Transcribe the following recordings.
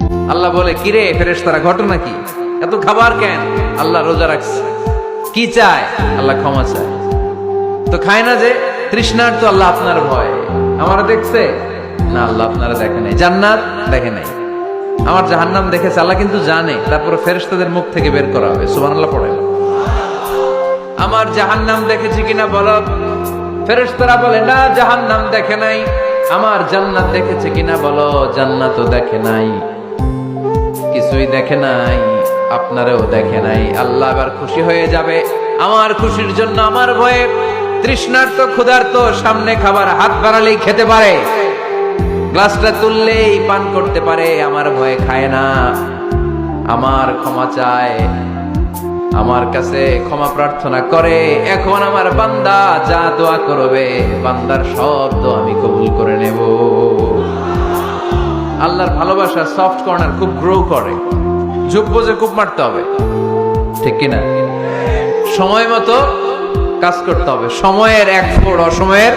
আল্লাহ বলে, কিরে ফেরেশতারা, ঘটনা কি? এত খাবার কেন? আল্লাহ রোজা রাখছে। কি চায়? আল্লাহ ক্ষমা চায়। তো খায় না যে তৃষ্ণার, তো আল্লাহ আপনার ভয়। আমার দেখছে না, আল্লাহ আপনারা দেখে নাই। জান্নাত দেখে নাই, আমার জাহান্নাম দেখেছে। আল্লাহ কিন্তু জানে, তারপরে ফেরেশতাদের মুখ থেকে বের করা হবে। সুবহানাল্লাহ পড়ে। আমার জাহান্নাম দেখেছি কিনা বলো। ফেরেশতারা বলে, না জাহান্নাম দেখে নাই। আমার জান্নাত দেখেছে কিনা বলো। জান্নাতও দেখে নাই, কিছুই দেখে নাই, আপনারেও দেখে নাই। আল্লাহ এবার খুশি হয়ে যাবে। আমার খুশির জন্য আমার ভয়ে তৃষ্ণার্ত ক্ষুধার্ত সামনে খাবার হাত বাড়ালেই খেতে পারে, গ্লাসটা তুললেই পান করতে পারে, আমার ভয়ে খায় না। আমার ক্ষমা চায়, আমার কাছে ক্ষমা প্রার্থনা করে। এখন আমার বান্দা যা দোয়া করবে, বান্দার সব দোয়া আমি কবুল করে নেব। আল্লাহর ভালোবাসা সফট কর্নার খুব গ্রো করে, ঝুঁক বোঝে খুব মারতে হবে, ঠিক কিনা? সময় মতো কাজ করতে হবে। সময়ের 1 ফোঁটা, অসময়ের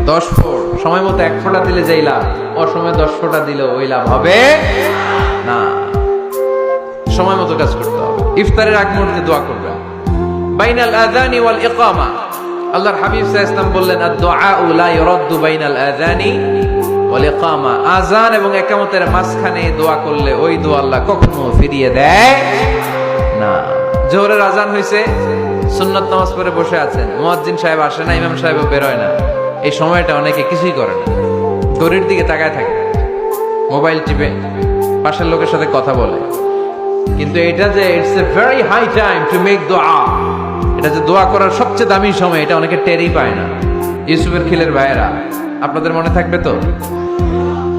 10 ফোঁটা। সময় মতো 1 ফোঁটা দিলে যেই লাভ, অসময়ে 10 ফোঁটা দিলে ওই লাভ হবে না। সময় মতো কাজ করতে হবে। ইফতারের আগ মুহূর্তে দোয়া করবেন। বাইনাল আযানি ওয়াল ইকামা, আল্লাহর হাবিব সাল্লাল্লাহু আলাইহি ওয়াসাল্লাম বললেন, আদ-দুআউ লা ইউরাদ্দু বাইনাল আযানি ওয়াল ইকামা। আযান এবং ইকামতের মাঝখানে দোয়া করলে ওই দোয়া আল্লাহ কখনো ফিরিয়ে দেয় না। জোহরের আযান হইছে, সুন্নাত নামাজ পড়ে বসে আছেন, মুয়াজ্জিন সাহেব আসে না, ইমাম সাহেবও বের হয় না। এই সময়টা অনেকে কিছুই করে না, ঘড়ির দিকে তাকায় থাকে, মোবাইল টিপে, পাশের লোকের সাথে কথা বলে। কিন্তু এটা যে it's a very high time to make দোয়া, এটা যে দোয়া করার সবচেয়ে দামি সময়, এটা অনেকে টেরই পায় না। ইউসুফের খিলের ভাইয়েরা, আপনাদের মনে থাকবে তো,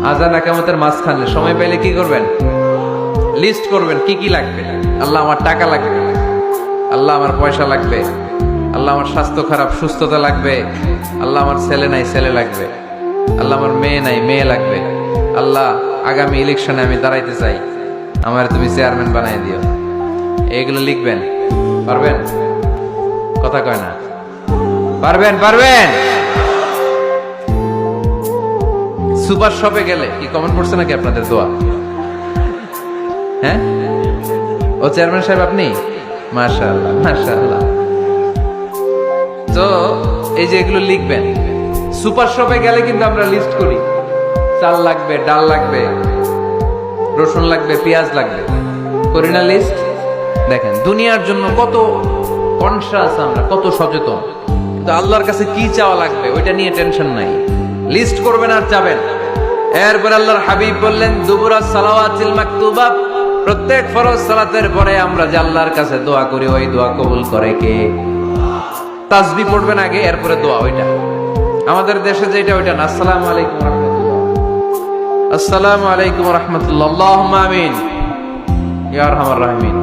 আযান ইকামতের মাঝখানে সময় পেলে কি করবেন? লিস্ট করবেন কি কি লাগবে। আল্লাহ আমার টাকা লাগবে, আল্লাহ আমার পয়সা লাগবে, আল্লাহ আমার স্বাস্থ্য খারাপ সুস্থতা লাগবে, আল্লাহ আমার ছেলে নাই ছেলে লাগবে, আল্লাহ আমার মেয়ে নাই মেয়ে লাগবে, আল্লাহ আগামী ইলেকশনে আমি দাঁড়াইতে চাই, আমার তুমি চেয়ারম্যান বানাই দিও। এইগুলো লিখবেন। পারবেন? কথা কয় না। পারবেন? পারবেন? সুপার শপে গেলে কি কমেন্ট পড়ছে নাকি আপনাদের দোয়া? হ্যাঁ, ও চেয়ারম্যান সাহেব আপনি? মাশাআল্লাহ মাশাআল্লাহ। তো এই যে এগুলো লিখবেন। সুপার শপে গেলে কিন্তু আমরা লিস্ট করি, চাল লাগবে, ডাল লাগবে, রসুন লাগবে, পেঁয়াজ লাগবে, করি না লিস্ট? দেখেন দুনিয়ার জন্য কত কনসাস আমরা, কত সচেতন। কিন্তু আল্লাহর কাছে কি চাওয়া লাগবে ওইটা নিয়ে টেনশন নাই, লিস্ট করবেন আর চাবেন। এরপর আল্লাহর হাবিব বললেন, দুবুরা সালাওয়াতিল মাকতুবা, প্রত্যেক ফরজ সালাতের পরে আমরা যে আল্লাহর কাছে দোয়া করি, ওই দোয়া কবুল করে কে? তাসবিহ পড়বেন আগে, এরপরে দোয়া। ওইটা আমাদের দেশে যেটা, ওইটা না। আসসালামু আলাইকুম রাহমাতুল্লাহ, আসসালামু আলাইকুম রাহমাতুল্লাহ, আল্লাহুম্মা আমিন ইয়া আরহামার রাহিমিন।